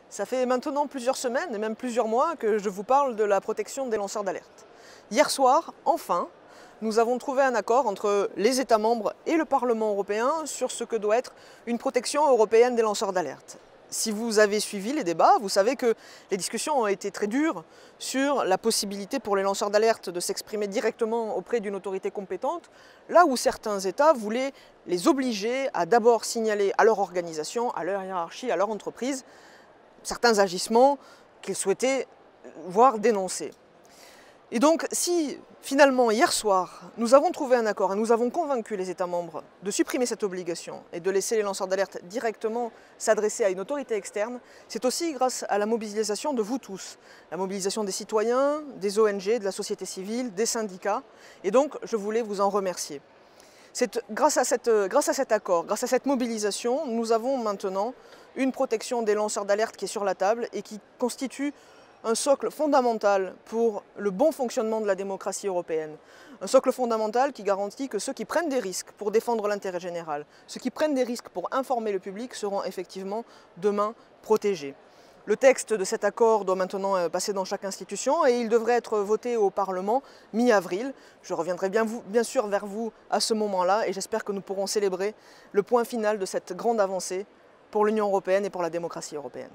Ça fait maintenant plusieurs semaines et même plusieurs mois que je vous parle de la protection des lanceurs d'alerte. Hier soir, enfin, nous avons trouvé un accord entre les États membres et le Parlement européen sur ce que doit être une protection européenne des lanceurs d'alerte. Si vous avez suivi les débats, vous savez que les discussions ont été très dures sur la possibilité pour les lanceurs d'alerte de s'exprimer directement auprès d'une autorité compétente, là où certains États voulaient les obliger à d'abord signaler à leur organisation, à leur hiérarchie, à leur entreprise, certains agissements qu'ils souhaitaient voir dénoncés. Et donc, si finalement, hier soir, nous avons trouvé un accord et nous avons convaincu les États membres de supprimer cette obligation et de laisser les lanceurs d'alerte directement s'adresser à une autorité externe, c'est aussi grâce à la mobilisation de vous tous, la mobilisation des citoyens, des ONG, de la société civile, des syndicats, et donc je voulais vous en remercier. Grâce à cet accord, grâce à cette mobilisation, nous avons maintenant une protection des lanceurs d'alerte qui est sur la table et qui constitue un socle fondamental pour le bon fonctionnement de la démocratie européenne. Un socle fondamental qui garantit que ceux qui prennent des risques pour défendre l'intérêt général, ceux qui prennent des risques pour informer le public seront effectivement demain protégés. Le texte de cet accord doit maintenant passer dans chaque institution et il devrait être voté au Parlement mi-avril. Je reviendrai bien sûr vers vous à ce moment-là et j'espère que nous pourrons célébrer le point final de cette grande avancée pour l'Union européenne et pour la démocratie européenne.